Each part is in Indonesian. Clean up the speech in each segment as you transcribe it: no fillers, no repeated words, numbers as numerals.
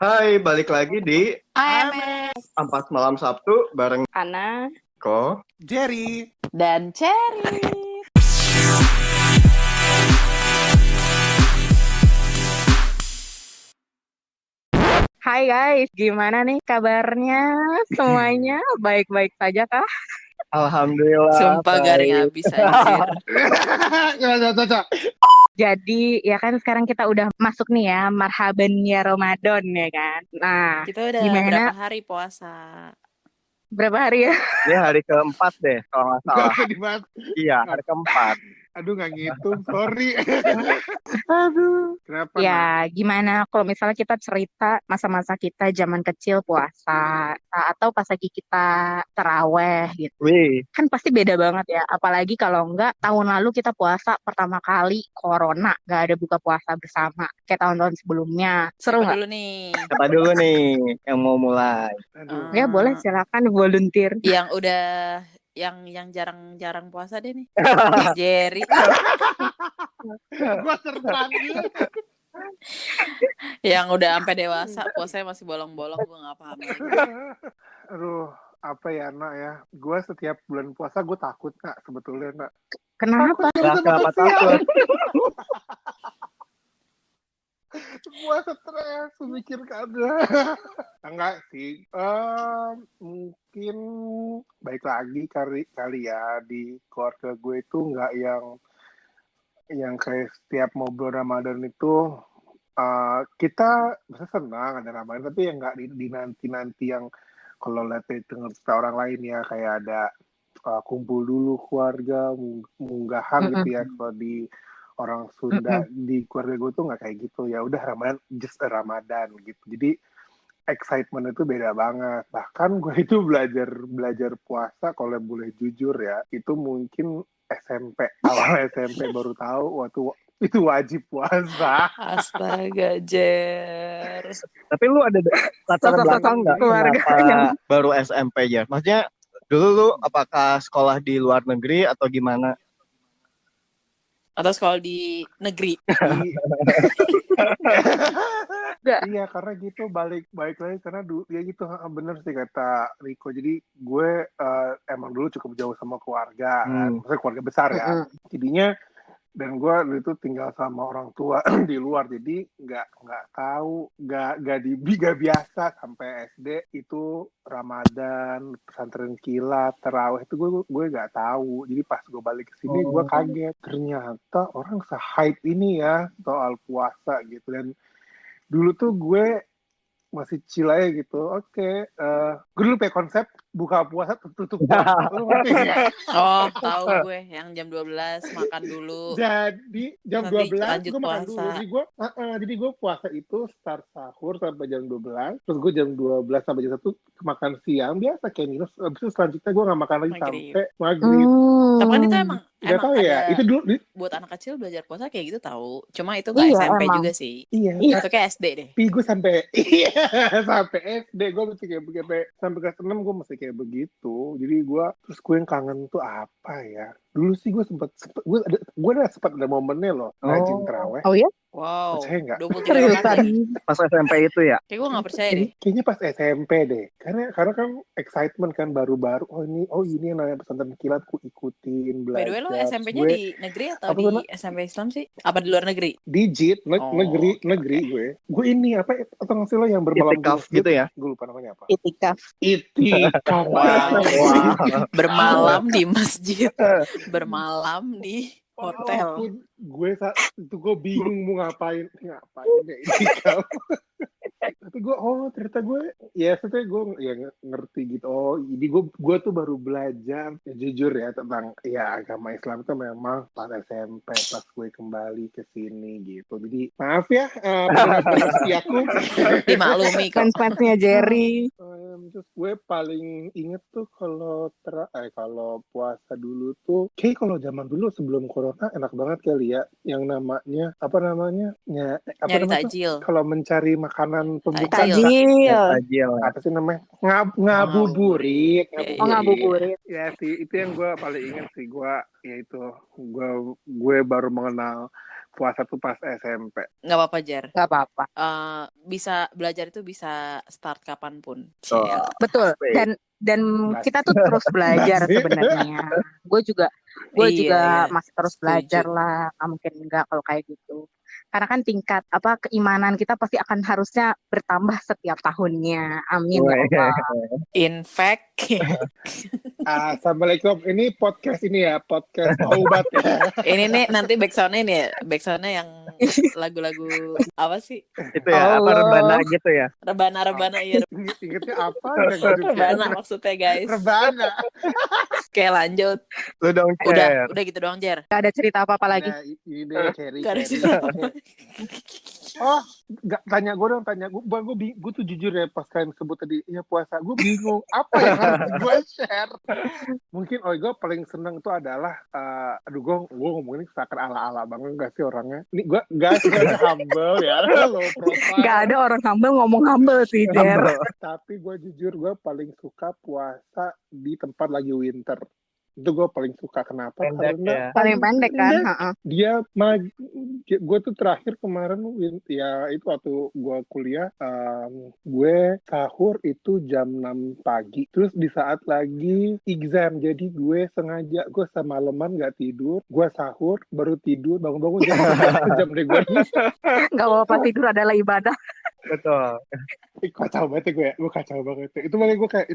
Hai, balik lagi di AMS Ampas Malam Sabtu bareng Ana Ko. Jerry. dan Cherry. Hai guys, gimana nih kabarnya semuanya? Baik-baik saja kah? Alhamdulillah, Sumpah garing baik. abis anjir. Cocok. Jadi ya kan sekarang kita udah masuk nih ya, marhaban ya Ramadan ya kan. Nah, Kita udah berapa gimana? hari puasa? Berapa hari ya? Ini hari keempat deh, kalau nggak Gak salah. usah dibahas. Iya, hari keempat. Aduh, gak ngitung. Sorry. Aduh. Kenapa, Nak? Ya, gimana kalau misalnya kita cerita masa-masa kita zaman kecil puasa atau pas lagi kita teraweh gitu. Wih, Kan pasti beda banget ya. Apalagi kalau enggak tahun lalu kita puasa pertama kali corona, nggak ada buka puasa bersama kayak tahun-tahun sebelumnya. Seru Siapa nggak? dulu nih? siapa dulu nih yang mau mulai? Aduh. Ya boleh, silakan volunteer. Yang udah yang jarang-jarang puasa deh nih. Jerry. Gua terpanggil. Yang udah sampai dewasa puasanya masih bolong-bolong, gue nggak paham lagi. Aduh, apa ya, Nak ya? Gue setiap bulan puasa gue takut, Nak, sebetulnya, Nak. Kenapa? Lah, kenapa takut? Gue stres mikir keadaan. Enggak sih. Mungkin baik lagi kali ya di keluarga gue itu nggak yang kayak setiap mau bulan Ramadan itu kita bisa senang ada Ramadan, tapi yang nggak dinanti yang kalau lihat dengar cerita orang lain ya kayak ada kumpul dulu keluarga munggahan gitu ya. Kalau di orang Sunda di keluarga gue tuh nggak kayak gitu, ya udah Ramadan just a Ramadan gitu. Jadi excitement itu beda banget. Bahkan gue itu belajar puasa kalau boleh jujur ya, itu mungkin SMP, awal SMP baru tahu waktu itu wajib puasa. Astaga, Jer. Tapi lu ada latar belakang nggak keluarga kenapa yang- baru SMP ya? Maksudnya dulu lu apakah sekolah di luar negeri atau gimana? Atau sekolah di negeri? Iya, karena gitu balik lagi karena ya gitu bener sih kata Rico. Jadi gue emang dulu cukup jauh sama keluarga, kan. Maksudnya keluarga besar ya. Jadinya dan gue dulu itu tinggal sama orang tua di luar, jadi nggak tahu, nggak biasa sampai SD itu Ramadan, pesantren kilat, tarawih itu gue nggak tahu. Jadi pas gue balik ke sini gue kaget, ternyata orang se-hype ini ya soal puasa gitu. Dan dulu tuh gue masih chill aja gitu. Oke, gue dulu pakai konsep buka puasa tutup puasa. Lu ngerti nggak? Oh, tahu gue yang jam 12 makan dulu. Jadi jam Nanti 12 lanjut gue makan puasa. dulu. Jadi gue puasa itu start sahur sampai jam 12. Terus gue jam 12 sampai jam 1 makan siang biasa kayak minus. Habis itu selanjutnya gue nggak makan lagi Maghrib. sampai maghrib. Tapi kan itu emang Nggak tahu ya. ada Itu dulu buat anak kecil belajar puasa kayak gitu tahu. Cuma itu nggak Iya, SMP emang. juga sih. iya. Itu kayak SD deh. Tapi gue sampai sampai SD gue mesti kayak sampai kelas 6 gue masih kayak begitu. Jadi terus gue yang kangen tuh apa ya? Dulu sih gue gue ada momennya loh rajin terawih. Oh ya? Wow, Percaya nggak? 23 Seriusan? rakaat. Pas SMP itu ya? Kayak gue nggak percaya deh. Kayaknya pas SMP deh. Karena kan excitement kan baru-baru. Oh ini yang namanya pesantren kilat ku ikutin By belajar. the way, lo SMP-nya Gue di negeri atau apa di tuh, SMP Islam sih? Apa di luar negeri? digit Oh, negeri oke. gue. Gue ini apa atau nggak sih lo yang bermalam di Itikaf masjid? gitu ya? Gue lupa namanya apa. Itikaf. Itikaf. Wah. Bermalam di masjid, bermalam di hotel. Walaupun gue saat itu gue bingung mau ngapain ya itikaf. Tapi gue ternyata gue ya setelah gue ya ngerti gitu. Jadi gue tuh baru belajar ya, jujur ya tentang ya agama Islam itu memang pas SMP pas gue kembali ke sini gitu. Jadi maaf ya pendengar setiaku. Dimaklumi kok. Fans-fansnya Jerry. Terus gue paling inget tuh kalau puasa dulu tuh kayak kalau zaman dulu sebelum corona enak banget kali ya yang namanya apa namanya Nyari takjil. kalau mencari makanan pembuka Takjil. Tajil. apa sih namanya ngabuburit. Oh, ngabuburit. Ya sih itu yang gue paling inget sih. Gue baru mengenal puasa tuh pas SMP. Nggak apa-apa, Jer. Nggak apa-apa. Bisa belajar itu bisa start kapanpun. Oh, Cel. Betul. asik. Dan Nasi. kita tuh terus belajar Nasi. sebenarnya. Gue juga Iya, masih terus setuju. belajar lah. Nggak mungkin enggak kalau kayak gitu. Karena kan tingkat keimanan kita pasti akan harusnya bertambah setiap tahunnya. Amin ya Weh. Allah. In fact, Assalamualaikum. Ini podcast podcast taubat ya. ini nih nanti backsoundnya yang lagu-lagu apa sih? Itu ya, apa rebana gitu ya? Rebana ya. Ingetnya apa? Yang gua Rebana maksudnya guys. Rebana. Oke, lanjut. Lu dong, Cer. Udah gitu doang, Jer. Gak ada cerita apa-apa lagi. Nah, ini deh Cherry. Gak ada Cherry. cerita. Oh, tanya gue dong, gue tuh jujur ya pas kalian sebut tadi ya puasa, gue bingung apa yang harus gue share. Mungkin gue paling seneng itu adalah, gue ngomongin seakan ala-ala banget gak sih orangnya? Ini gue gak sih humble ya, low profile. Gak ada orang humble ngomong humble sih, Jer. Tapi gue jujur gue paling suka puasa di tempat lagi winter. Itu gue paling suka. Kenapa? Pendek ya. Paling pendek kan? Dia gue tuh terakhir kemarin ya itu waktu gue kuliah, gue sahur itu jam 6 pagi, terus di saat lagi exam, jadi gue sengaja gue semalaman gak tidur, gue sahur baru tidur, bangun-bangun jam 11 jam deh gue. Gak apa-apa, tidur adalah ibadah. Betul. Kacau banget ya gue kacau banget. Itu makanya gue kayak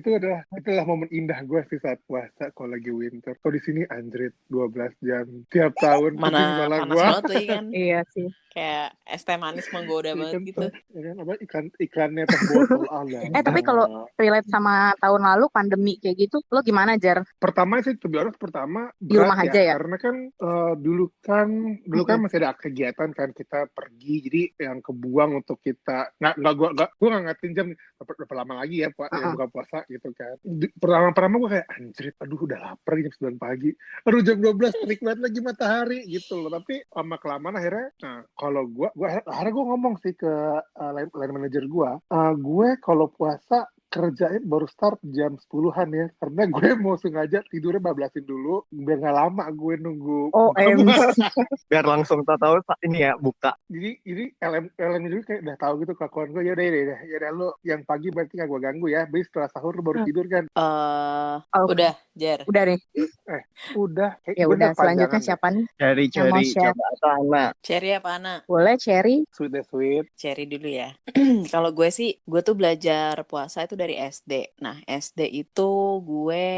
itulah momen indah gue sih saat puasa kalau lagi winter. Kalau di sini anjrit 12 jam tiap tahun. Mana panas gua. banget lagi kan. Iya sih. Kayak es teh manis menggoda banget gitu. Ya kan, apa iklannya teh botol Allah. Tapi kalau relate sama tahun lalu pandemi kayak gitu, lo gimana, Jer? Pertama sih pertama Di rumah aja ya? Karena kan dulu kan masih ada kegiatan kan, kita pergi, jadi yang kebuang untuk kita gue nggak ngatin jam berapa lama lagi ya buka puasa gitu kan. Pertama gue kayak anjrit, aduh udah lapar jam 9 pagi, aduh jam 12 terik banget lagi matahari gitu loh. Tapi lama kelamaan akhirnya kalau akhirnya gue ngomong sih ke line manager gue kalau puasa kerjain baru start jam 10-an ya, karena gue mau sengaja tidurnya bablasin dulu biar nggak lama gue nunggu. Biar langsung tahu ini ya buka. Jadi LM juga kayak udah tahu gitu kelakuan gue. Ya udah lo yang pagi berarti nggak gue ganggu ya, habis setelah sahur lo baru tidur kan. Udah, Jer. Udah nih. Udah. Ya udah, selanjutnya siapa nih? Cherry mau share? coba atau Ana? Cherry apa Ana? Boleh, Cherry. Sweet. Cherry dulu ya. Kalau gue sih, gue tuh belajar puasa itu dari SD. Nah, SD itu gue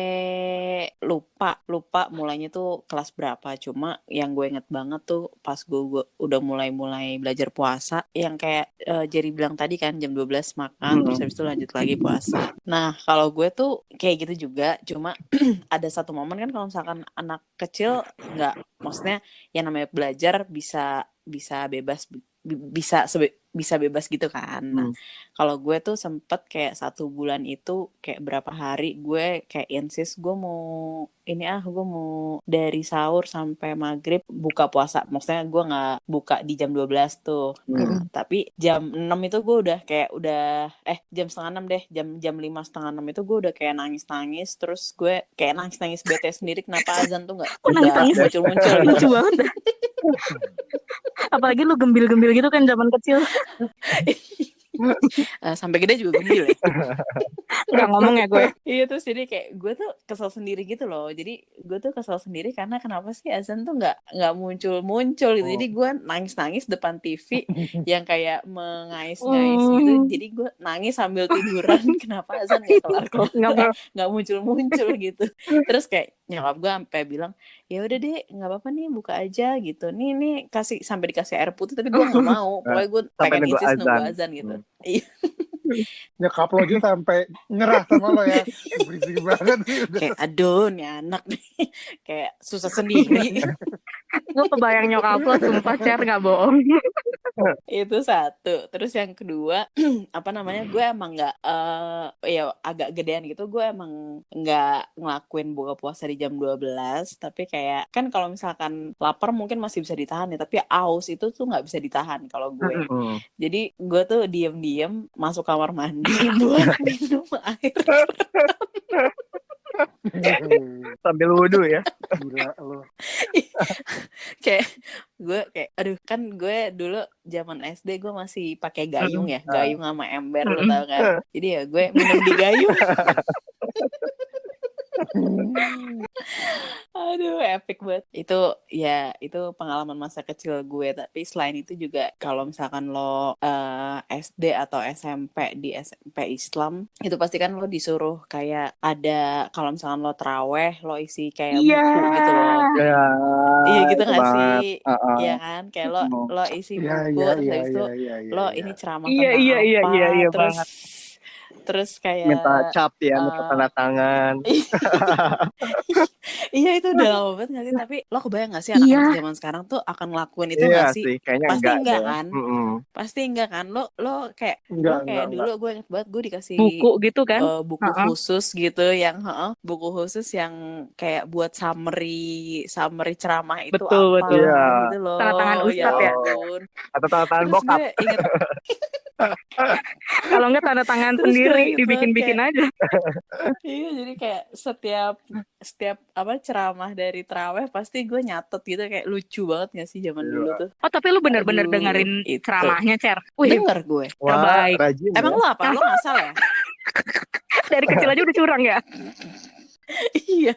lupa mulainya tuh kelas berapa. Cuma yang gue inget banget tuh pas gue udah mulai belajar puasa, yang kayak Jerry bilang tadi kan, jam 12 makan, terus habis itu lanjut lagi puasa. Nah, kalau gue tuh kayak gitu juga, cuma ada satu momen kan kalau misalkan anak kecil nggak, maksudnya yang namanya belajar bisa bebas, bisa bebas gitu kan. Nah, kalau gue tuh sempet kayak 1 bulan itu kayak berapa hari gue kayak insist gue mau dari sahur sampai maghrib buka puasa. Maksudnya gue nggak buka di jam 12 tuh. Nah, tapi jam 6 itu gue udah jam setengah 6 deh, jam 5 setengah 6 itu gue udah kayak nangis, terus gue kayak nangis bete sendiri kenapa azan tuh nggak muncul Lucu banget dah. Apalagi lu gembil-gembil gitu kan zaman kecil. Sampai gede juga gembil ya. Nggak ngomong ya gue. Iya, terus jadi kayak gue tuh kesel sendiri gitu loh. Jadi gue tuh kesel sendiri karena kenapa sih azan tuh nggak muncul gitu. Jadi gue nangis depan TV yang kayak mengais-ngais gitu. Jadi gue nangis sambil tiduran. Kenapa azan nggak kelar nggak muncul gitu. Terus kayak nyokap gue sampai bilang, ya udah deh nggak apa-apa nih buka aja gitu. Nih sampai dikasih air putih, tapi gue nggak mau. Pokoknya gue pengen nunggu azan gitu. Iya. Nyokap lo aja sampai nyerah sama lo ya. Berisik banget sih udah. Kayak aduh nih anak nih kayak susah sendiri. Gue kebayang nyokap lo, sumpah Cer, nggak bohong. Itu satu. Terus yang kedua, gue emang nggak ya agak gedean gitu, gue emang nggak ngelakuin buka puasa di jam 12. Tapi kayak kan kalau misalkan lapar mungkin masih bisa ditahan ya, tapi aus itu tuh nggak bisa ditahan kalau gue. Jadi gue tuh diem masuk kamar mandi buat minum air. Sambil wudhu ya. Gila lo. Kayak aduh, kan gue dulu zaman SD gue masih pakai gayung ya, Mm-mm. gayung sama ember, lo tau kan? Jadi ya gue minum di gayung. Aduh, epic banget. Itu pengalaman masa kecil gue. Tapi selain itu juga kalau misalkan lo SD atau SMP di SMP Islam, itu pasti kan lo disuruh kayak ada, kalau misalkan lo traweh, lo isi kayak Iya. buku gitu loh. Ya, Iya gitu itu gak banget. sih? Heeh. Iya kan? Kayak lo isi Iya, buku, iya, terus iya, habis itu iya, iya, lo iya. ini ceramah Iya, tentang iya, iya, apa, iya terus banget. Minta kayak cap ya, minta tanda tangan. iya, itu udah lama banget gak sih? Tapi lo kebayang gak sih Iya. anak-anak zaman sekarang tuh akan ngelakuin itu Iya gak sih? sih, kayaknya Pasti enggak enggak deh. kan? Mm-mm. Pasti enggak kan? Lo kayak Enggak. dulu gue inget banget gue dikasih Buku gitu kan? buku khusus gitu yang buku khusus yang kayak buat summary ceramah itu Betul, apa betul. Iya. gitu loh. Tanda tangan Ya Ustadz ya. ampun. Atau tanda tangan Terus bokap. gue inget Kalau nggak tanda tangan Terus gue sendiri, inget dibikin-bikin banget aja. iya, jadi kayak setiap apa ceramah dari Traweh pasti gue nyatet gitu, kayak lucu banget gak sih zaman dulu tuh. Oh, tapi lu bener-bener Aduh, dengerin itu. ceramahnya, Cer. Wih, Denger gue. Wah, terbaik. rajin Emang ya. lo apa? Lo ngasal ya? Dari kecil aja udah curang ya? Iya.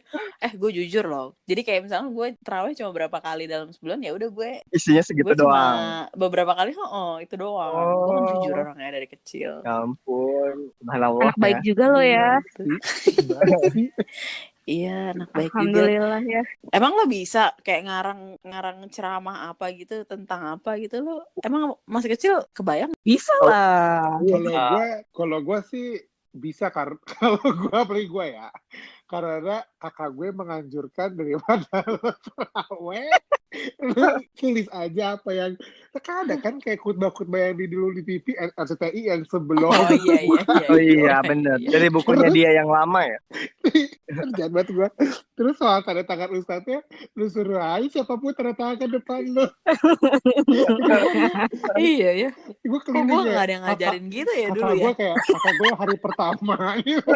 Gue jujur loh. Jadi kayak misalnya gue Traweh cuma berapa kali dalam sebulan, ya udah gue Isinya segitu cuma doang. beberapa kali itu doang. Gue kan jujur orangnya dari kecil. Ya ampun, subhanallah Anak baik ya. juga lo ya. Iya, anak baik juga. Alhamdulillah ya. Emang lo bisa kayak ngarang ceramah apa gitu tentang apa gitu, lo emang masih kecil kebayang? Bisa lah. Kalau gue sih bisa kalau gue apalagi gue ya, karena kakak gue menganjurkan daripada lo terawih, lo tulis aja apa yang kan ada kan kayak khutbah-khutbah yang dulu di TV RCTI yang sebelum. Oh iya bener. Jadi bukunya dia yang lama ya. Jangan banget gue. Terus soal tanda tangan ustadznya, lu suruh aja siapapun tanda tangan ke depan lu. Iya ya. Gue Kok gue keliling gak ada yang ngajarin gitu ya dulu ya? Gue kayak kakak gue hari pertama gitu.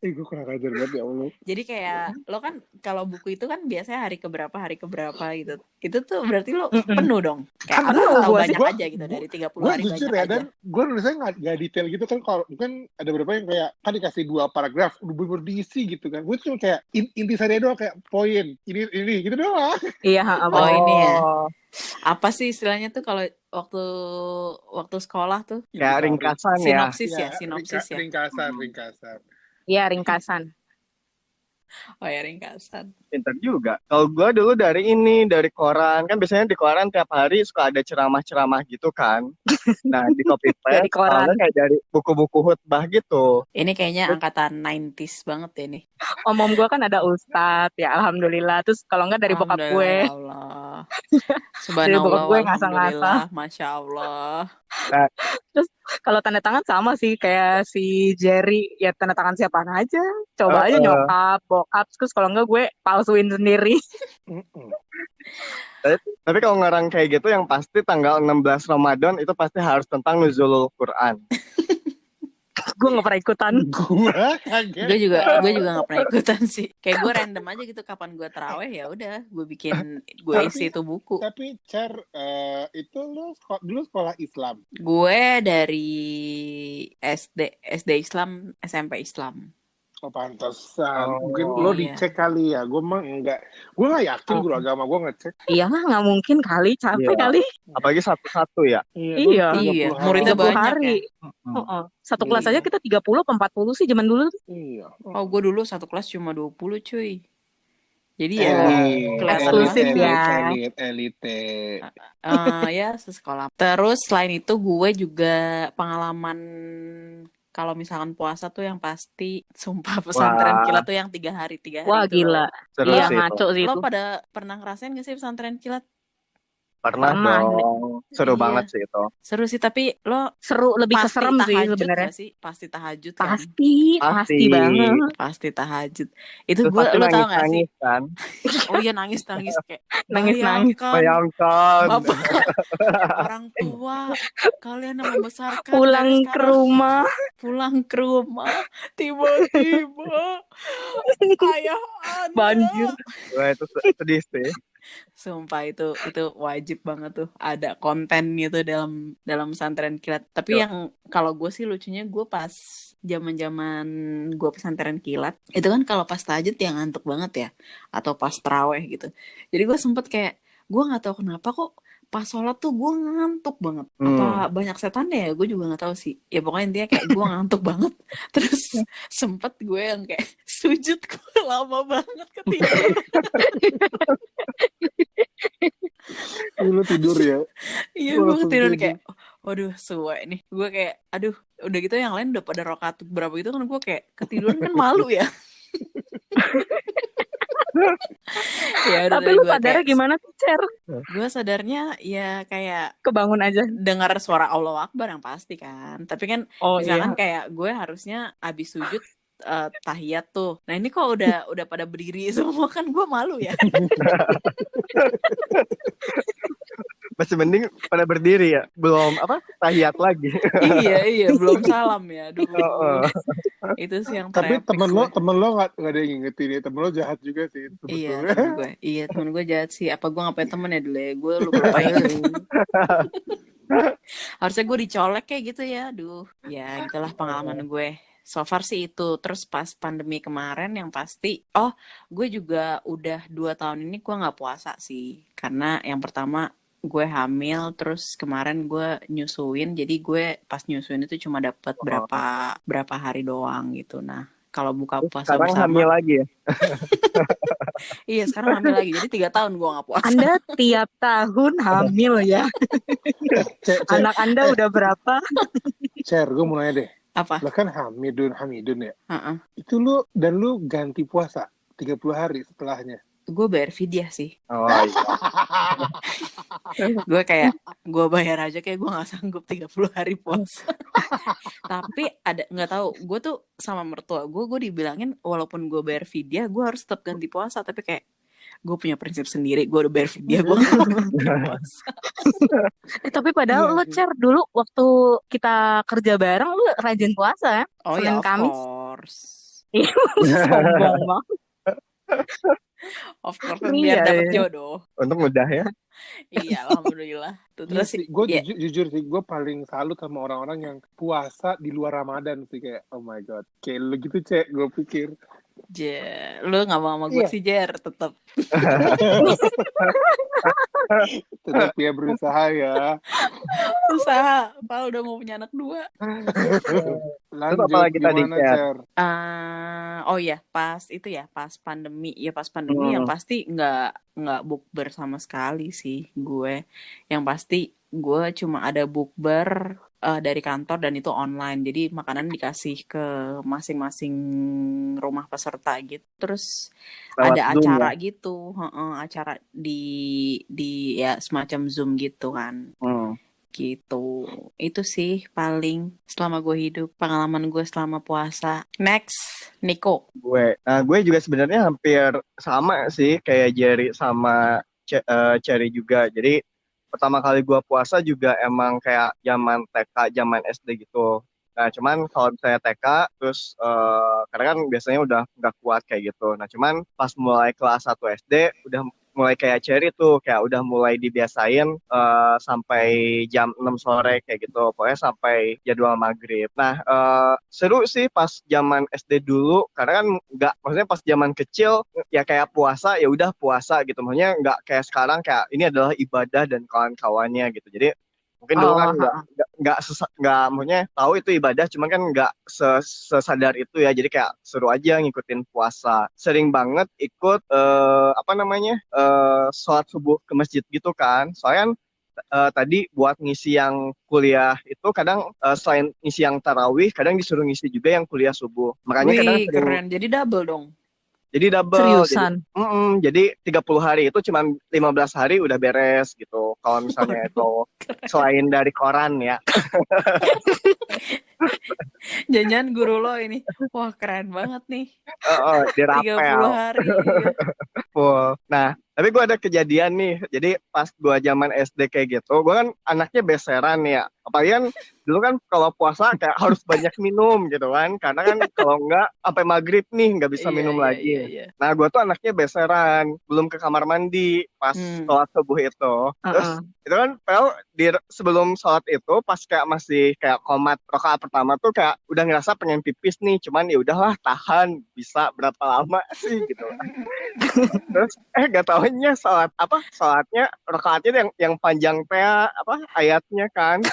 Gue kurang ajar banget ya Allah. Jadi kayak lo kan kalau buku itu kan biasanya hari keberapa gitu. Itu tuh berarti lo penuh dong. Kayak atau banyak aja gitu dari 30 hari banyak jujur ya, aja. dan gue nulisnya nggak detail gitu kan. Kalau mungkin ada beberapa yang kayak kan dikasih 2 paragraf udah diisi gitu kan. Gue cuma kayak intisarinya doang, kayak poin ini gitu doang. Iya, Oh ini ya. Apa sih istilahnya tuh kalau waktu sekolah tuh? Kayak ringkasan ya. Sinopsis ya. Ringkasan. Iya, ringkasan. Oh ya, ringkasan. Pintar juga. Kalau gue dulu dari koran. Kan biasanya di koran tiap hari suka ada ceramah-ceramah gitu kan. Nah, di copy paste. Dari koran. Kayak dari buku-buku khutbah gitu. Ini kayaknya angkatan 90s banget ya nih. Om gue kan ada ustadz, ya alhamdulillah. Terus kalau nggak dari bokap gue. Ya Allah. Subhanallah, bokap gue alhamdulillah, Masya Allah. Nah, terus kalau tanda tangan sama sih kayak si Jerry, ya tanda tangan siapaan aja. Coba aja nyokap, bokap. Terus kalau nggak gue palsuin sendiri. Tapi kalau ngarang kayak gitu yang pasti tanggal 16 Ramadan itu pasti harus tentang nuzulul Quran. Gue nggak pernah ikutan. Gue juga nggak pernah ikutan sih. Kayak gue random aja gitu kapan gue taraweh, ya udah gue isi itu buku. Tapi Cer, itu lu dulu sekolah Islam? Gue dari SD Islam, SMP Islam. Oh pantesan. Mungkin lo dicek kali ya. Gue mah enggak. Gue nggak yakin guru agama gue ngecek. Iya mah nggak mungkin kali, capek kali. Apalagi satu-satu ya. Iya. Muridnya banyak hari. Ya. Satu kelas aja kita 30 atau 40 sih zaman dulu. Iya. Oh, gue dulu satu kelas cuma 20 cuy. Jadi ya kelihatan eksklusif ya. Elite. Ya sesekolah. Terus selain itu gue juga pengalaman kalau misalkan puasa tuh yang pasti sumpah pesantren kilat tuh yang 3 hari. Wah gila. Iya ngaco sih lo itu. pada pernah ngerasain gak sih pesantren kilat? Pernah Pernah. dong. Seru Iya. banget sih itu. Seru sih, tapi lo Seru, lebih ke pasti serem sih tahajud sebenarnya. gak sih? Pasti tahajud kan? Pasti banget. Pasti tahajut. Itu Terus gue, pasti lo tau gak sih? nangis-nangis kan. Oh iya, nangis-nangis kayak Nangis-nangis. bayangkan Bayangkan. Bapak orang tua kalian yang membesarkan Pulang dari ke sekarang rumah. pulang ke rumah tiba-tiba ayah Banjir. Anda. Wah, itu sedih sih. Sumpah itu wajib banget tuh ada konten gitu dalam pesantren kilat. Tapi Yo. yang kalau gue sih lucunya gue pas zaman gue pesantren kilat itu kan kalau pas tahajud yang ngantuk banget ya, atau pas taraweh gitu. Jadi gue sempet kayak gue nggak tahu kenapa kok pas sholat tuh gue ngantuk banget. Apa banyak setannya ya, gue juga nggak tahu sih. Ya pokoknya intinya kayak gue ngantuk banget. Terus sempet gue yang kayak sujud gue lama banget ketiduran. Lu tidur ya? Iya, Lu gue langsung ketiduran tidur. kayak waduh suwe nih. Gue kayak aduh udah gitu yang lain udah pada rokaat berapa gitu kan, gue kayak ketiduran kan malu ya. Ya udah Tapi deh, lu gue sadarnya kayak gimana tuh, Cer? gue sadarnya ya kayak Kebangun aja. dengar suara Allahu Akbar yang pasti kan. Tapi kan Oh misalkan iya. kayak gue harusnya abis sujud tahiyat tuh. Nah ini kok udah pada berdiri semua kan, gue malu ya. Masih mending pada berdiri ya. Belum tahiyat lagi. Iya belum salam ya. Aduh. Itu sih yang Tapi terepek temen lo nggak ada yang ngingetin ya. Temen lo jahat juga sih sebetulnya. Iya temen gue jahat sih. Apa gue ngapain temen ya dulu ya? Gue lupain. Harusnya gue dicolek kayak gitu ya. Aduh. Ya gitulah pengalaman gue. So far sih itu. Terus pas pandemi kemarin yang pasti, gue juga udah 2 tahun ini gue gak puasa sih. Karena yang pertama gue hamil, terus kemarin gue nyusuin. Jadi gue pas nyusuin itu cuma dapet berapa hari doang gitu. Nah kalau buka puasa Sekarang bersama hamil lagi ya? Iya sekarang hamil lagi. Jadi 3 tahun gue gak puasa. Anda tiap tahun hamil ya? Anak Anda udah berapa? Cer, gue mau nanya deh. Apa? Lo kan Hamidun ya? Uh-uh. Itu lu ganti puasa 30 hari setelahnya. Gue bayar fidyah sih. Oh iya. Gue kayak gue bayar aja, kayak gue nggak sanggup 30 hari puasa. Tapi ada nggak tahu, gue tuh sama mertua gue dibilangin walaupun gue bayar fidyah gue harus tetap ganti puasa, tapi kayak gue punya prinsip sendiri, gue udah bayar fidyah gue nggak mau ganti puasa. Tapi padahal lu, Cer, dulu waktu kita kerja bareng lu rajin puasa ya? Oh Senin ya of Kamis. course. Sombong banget. Of course biar dapet jodoh. Untung mudah ya. Iya alhamdulillah. Terus sih, gue jujur sih, gue paling salut sama orang-orang yang puasa di luar Ramadan sih, kayak oh my god, kayak lu gitu Cek, gue pikir. Lu gak mau sama gue sih Jer, tetap. Tetap ya berusaha ya. Usaha, Pak udah mau punya anak 2. Lanjut, apa lagi tadi, Cer? Oh ya, pas pandemi yang pasti nggak bukber sama sekali sih gue. Yang pasti gue cuma ada bukber dari kantor dan itu online. Jadi makanan dikasih ke masing-masing rumah peserta gitu. Terus Lewat ada Zoom, acara ya? gitu, acara di ya semacam Zoom gitu kan. Gitu. Itu sih paling selama gue hidup, pengalaman gue selama puasa. Next, Niko. Gue juga sebenarnya hampir sama sih kayak Jerry sama Cherry juga. Jadi pertama kali gue puasa juga emang kayak zaman TK, zaman SD gitu. Nah cuman kalau misalnya TK terus karena kan biasanya udah nggak kuat kayak gitu. Nah cuman pas mulai kelas 1 SD udah mulai kayak Cherry tuh, kayak udah mulai dibiasain sampai jam 6 sore kayak gitu, pokoknya sampai jadwal maghrib. Nah seru sih pas zaman SD dulu, karena kan maksudnya pas zaman kecil ya kayak puasa ya udah puasa gitu, maksudnya nggak kayak sekarang kayak ini adalah ibadah dan kawan-kawannya gitu. Jadi mungkin dulu kan nggak maksudnya tahu itu ibadah, cuman kan nggak sesadar itu ya, jadi kayak seru aja ngikutin puasa. Sering banget ikut sholat subuh ke masjid gitu kan, soalnya tadi buat ngisi yang kuliah itu kadang selain ngisi yang tarawih kadang disuruh ngisi juga yang kuliah subuh, makanya kadang keren, jadi double dong. Jadi double. Seriusan? Jadi 30 hari itu cuma 15 hari udah beres gitu. Kalau misalnya itu selain dari koran ya. Jangan guru lo ini. Wah, keren banget nih. Dirapel. 30 hari. Full. Nah, tapi gue ada kejadian nih. Jadi pas gue zaman SD kayak gitu, gue kan anaknya beseran ya. Apalagi kan dulu kan kalau puasa kayak harus banyak minum gitu kan. Karena kan kalau enggak sampai maghrib nih nggak bisa minum lagi. Iya. Nah, gue tuh anaknya beseran, belum ke kamar mandi pas sholat subuh itu. Terus itu kan sebelum sholat itu pas kayak masih kayak qomat rakaat pertama tuh kayak udah ngerasa pengen pipis nih, cuman ya udahlah tahan, bisa berapa lama sih gitu. Terus gak taunya sholatnya rakaatnya yang panjang ayatnya kan.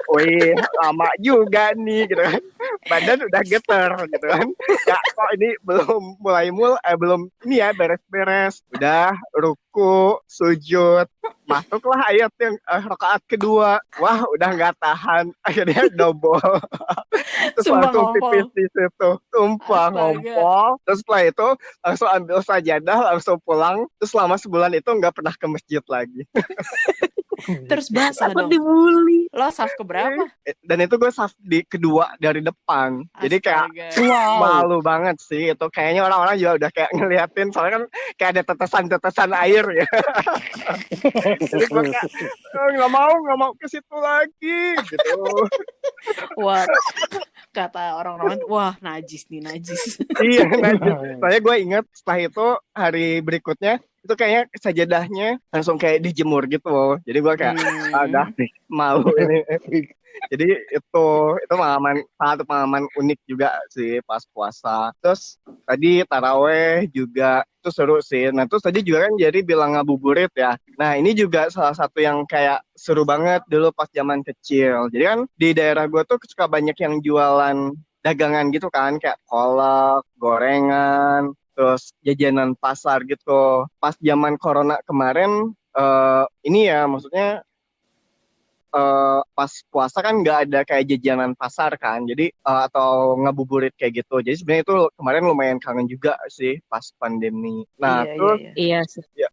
Wih, lama juga nih gitu kan. Badan udah geter gitu kan. Ya kok ini belum ini ya beres-beres. Udah ruku, sujud, masuklah ayat yang rakaat kedua. Wah, udah nggak tahan. Akhirnya double. Terus Sumpah langsung ngompol. pipis di situ. Tumpah ngompol. Terus setelah itu langsung ambil sajadah, langsung pulang. Terus selama sebulan itu nggak pernah ke masjid lagi. Terus basah Takut dong. dibully. Lo saf keberapa? Dan itu gue saf di kedua dari depan. Jadi kayak Astaga. malu banget sih. Itu kayaknya orang-orang juga udah kayak ngeliatin. Soalnya kan kayak ada tetesan-tetesan air ya. Jadi gue kayak nggak mau ke situ lagi gitu. Wah, kata orang-orang, wah najis nih, najis. Iya, najis. Soalnya gue inget setelah itu hari berikutnya itu kayaknya sajadahnya langsung kayak dijemur gitu. Jadi gue kayak agak malu ini. Jadi itu satu pengalaman unik juga sih pas puasa. Terus tadi taraweh juga itu seru sih. Nah terus tadi juga kan jadi bilang ngabuburit ya. Nah ini juga salah satu yang kayak seru banget dulu pas zaman kecil. Jadi kan di daerah gue tuh suka banyak yang jualan dagangan gitu kan, kayak kolak, gorengan, terus jajanan pasar gitu. Pas zaman corona kemarin, ini ya maksudnya pas puasa kan nggak ada kayak jajanan pasar kan, jadi atau ngabuburit kayak gitu. Jadi sebenarnya itu kemarin lumayan kangen juga sih pas pandemi. Nah terus Iya sih. ya,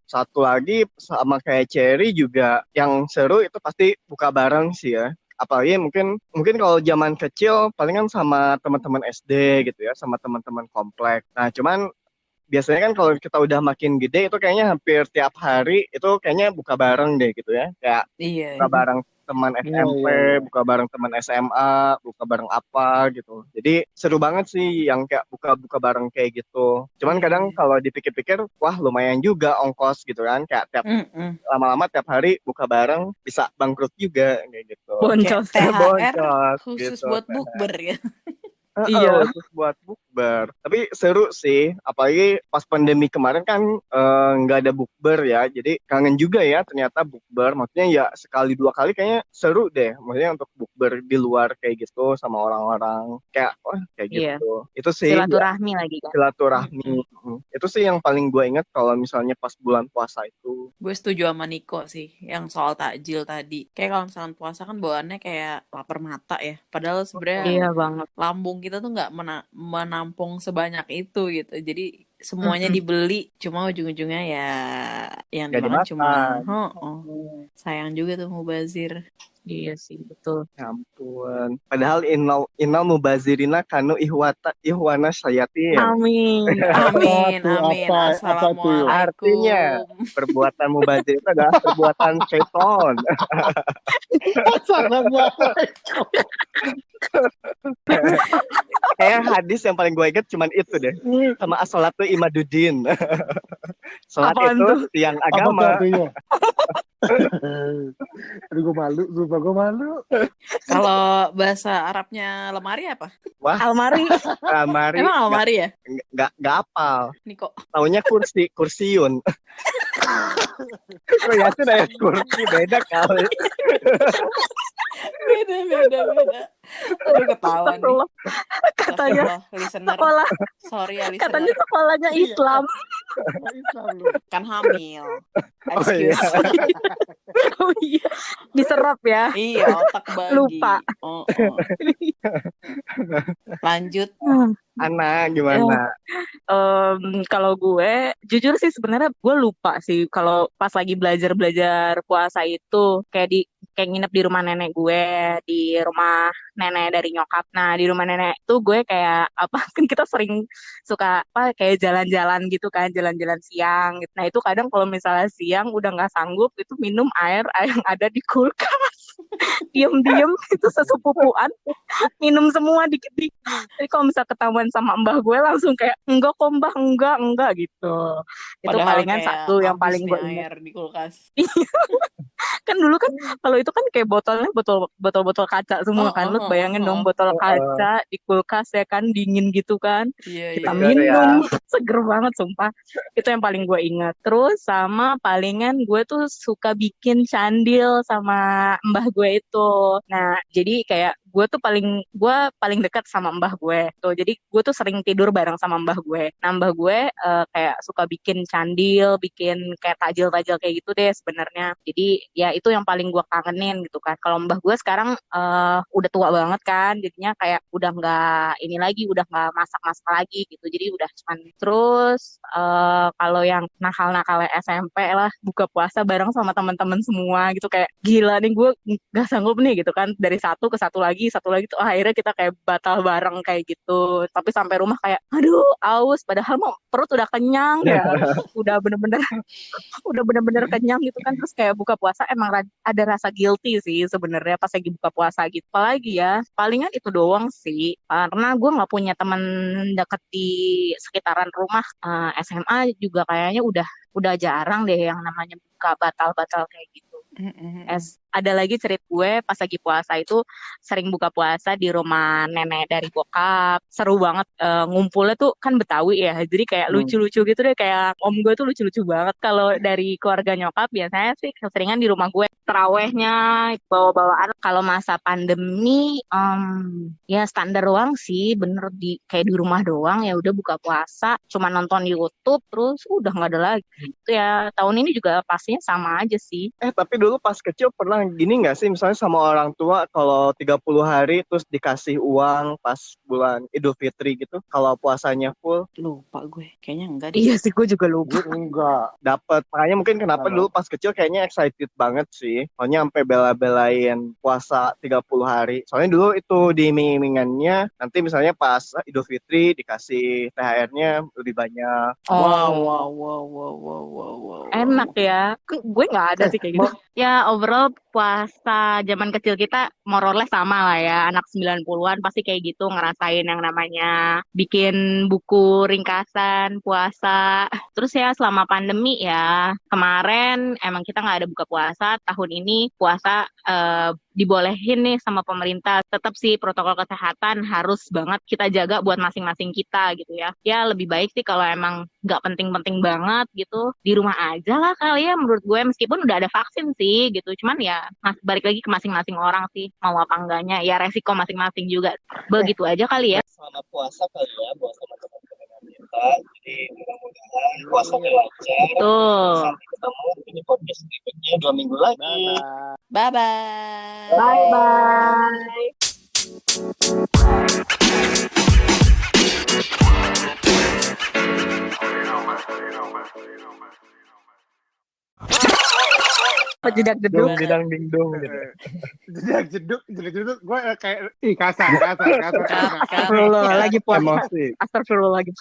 satu lagi sama kayak Cherry juga yang seru itu pasti buka bareng sih ya. Apalagi mungkin kalau zaman kecil palingan sama teman-teman SD gitu ya, sama teman-teman komplek. Nah cuman biasanya kan kalau kita udah makin gede itu kayaknya hampir tiap hari itu kayaknya buka bareng deh gitu ya. Kayak buka bareng teman SMP, buka bareng teman SMA, buka bareng apa gitu. Jadi seru banget sih yang kayak buka bareng kayak gitu. Cuman kadang kalau dipikir-pikir, wah lumayan juga ongkos gitu kan. Kayak lama-lama tiap hari buka bareng bisa bangkrut juga kayak gitu. Boncos. THR khusus gitu. buat bukber ya. Iya. Khusus buat bukber. Tapi seru sih, apalagi pas pandemi kemarin kan nggak ada bukber ya, jadi kangen juga ya ternyata bukber. Maksudnya ya sekali dua kali kayaknya seru deh. Maksudnya untuk bukber di luar kayak gitu sama orang-orang kayak gitu. Itu sih silaturahmi lagi kan. Silaturahmi. Itu sih yang paling gue inget kalau misalnya pas bulan puasa itu. Gue setuju sama Niko sih yang soal takjil tadi. Kayak kalau misalnya puasa kan bawaannya kayak lapar mata ya. Padahal sebenarnya Iya banget. lambung kita tuh nggak menampung sebanyak itu gitu. Jadi semuanya dibeli, cuma ujung-ujungnya ya yang dimakan cuma sayang juga tuh mubazir. Iya sih, betul. Ya ampun. Padahal innal mubazirina kanu ihwana syayatin. Amin. Amin. Assalamualaikum. Artinya perbuatan mubazir itu adalah perbuatan setan. Assalamualaikum. Kayak hadis yang paling gue inget cuman itu deh. Sama as-sholatu imaduddin. Sholat Apaan itu tuh? tiang Apa agama. artinya? Aduh gue malu, sumpah gue malu. Kalau bahasa Arabnya lemari apa? Wah, Almari. almari. Emang almari ya? Nggak apal. Niko. Taunya kursiun. Gue yakin ayat kursi beda kali. Beda. Aduh ketawa nih. Katanya Listener. sekolah. Sorry ya listener. Katanya sekolahnya Islam. Islam lu. Kan hamil. Oh, iya. Oh iya. Diserap ya. Iya, otak bagi. Lupa. Lanjut. Ana gimana? Kalau gue, jujur sih sebenarnya gue lupa sih kalau pas lagi belajar puasa itu kayak nginep di rumah nenek gue, di rumah nenek dari nyokap. Nah, di rumah nenek tuh gue kayak apa kan kita sering suka apa kayak jalan-jalan gitu kan, jalan-jalan siang gitu. Nah, itu kadang kalau misalnya siang udah nggak sanggup itu minum air yang ada di kulkas. Diem-diem itu sesepupuan minum semua dikit-dikit. Jadi kalau misal ketahuan sama mbah gue langsung kayak enggak kok mbah enggak gitu. Itu Padahal palingan kayak satu yang habis paling nih gue ingat. air di kulkas. Kan dulu kan kalau itu kan kayak botolnya botol kaca semua kan. Lu bayangin dong botol Heeh. kaca di kulkas ya kan dingin gitu kan. Iya, Kita iya. Seger ya. minum seger banget sumpah. Itu yang paling gue ingat. Terus sama palingan gue tuh suka bikin candil sama mbah gue itu. Nah, jadi kayak gue paling dekat sama mbah gue tuh. Jadi gue tuh sering tidur bareng sama mbah gue. Nah, mbah gue kayak suka bikin candil, bikin kayak tajil-tajil kayak gitu deh sebenarnya. Jadi ya itu yang paling gue kangenin gitu kan. Kalau mbah gue sekarang udah tua banget kan, jadinya kayak udah nggak ini lagi, udah nggak masak-masak lagi gitu. Jadi udah cuman terus kalau yang nakal-nakal SMP lah buka puasa bareng sama teman-teman semua gitu kayak gila nih gue nggak sanggup nih gitu kan dari satu ke satu lagi tuh akhirnya kita kayak batal bareng kayak gitu. Tapi sampai rumah kayak aduh aus padahal mah perut udah kenyang ya. Udah bener-bener udah bener-bener kenyang gitu kan terus kayak buka puasa emang ada rasa guilty sih sebenarnya pas lagi buka puasa gitu apalagi ya palingan itu doang sih karena gue nggak punya teman deket di sekitaran rumah. SMA juga kayaknya udah jarang deh yang namanya buka batal-batal kayak gitu. Ada lagi cerita gue pas lagi puasa itu sering buka puasa di rumah nenek dari bokap. Seru banget ngumpulnya tuh kan Betawi ya. Jadi kayak lucu-lucu gitu deh kayak om gue tuh lucu-lucu banget. Kalau dari keluarga nyokap biasanya sih keseringan di rumah gue. Terawihnya bawa-bawaan. Kalau masa pandemi ya standar doang sih bener kayak di rumah doang ya udah buka puasa cuma nonton YouTube terus udah nggak ada lagi. Itu ya tahun ini juga pastinya sama aja sih. Tapi dulu pas kecil pernah gini nggak sih misalnya sama orang tua kalau 30 hari terus dikasih uang pas bulan Idul Fitri gitu kalau puasanya full Lupa gue. Kayaknya enggak deh. Iya sih gue juga lupa. Gue enggak. dapat. Makanya mungkin kenapa Halo. dulu pas kecil kayaknya excited banget sih. Soalnya sampai bela-belain puasa 30 hari. Soalnya dulu itu diiming-imingannya nanti misalnya pas Idul Fitri dikasih THR-nya lebih banyak. Wow. Enak ya. Gue nggak ada sih kayak gitu. Ya overall puasa zaman kecil kita more or less sama lah ya. Anak 90-an pasti kayak gitu ngerasain yang namanya bikin buku ringkasan puasa. Terus ya selama pandemi ya kemarin emang kita nggak ada buka puasa. Tahun ini puasa dibolehin nih sama pemerintah. Tetap sih protokol kesehatan harus banget kita jaga buat masing-masing kita gitu ya. Ya lebih baik sih kalau emang nggak penting-penting banget gitu di rumah aja lah kali ya menurut gue meskipun udah ada vaksin sih gitu. Cuman ya balik lagi ke masing-masing orang sih mau apa enggaknya ya resiko masing-masing juga. Begitu aja kali ya. Selama puasa kali ya buat teman-teman kita. Jadi mudah-mudahan puasanya lancar. Tuh. Sampai ketemu di podcast berikutnya 2 minggu lagi. Bye-bye. Bye-bye. Jedak jeduk. Jedang dingdong gitu. Jeduk gue kayak kasar. Astagfirullah lagi puasa. Emosi. Astagfirullah lagi.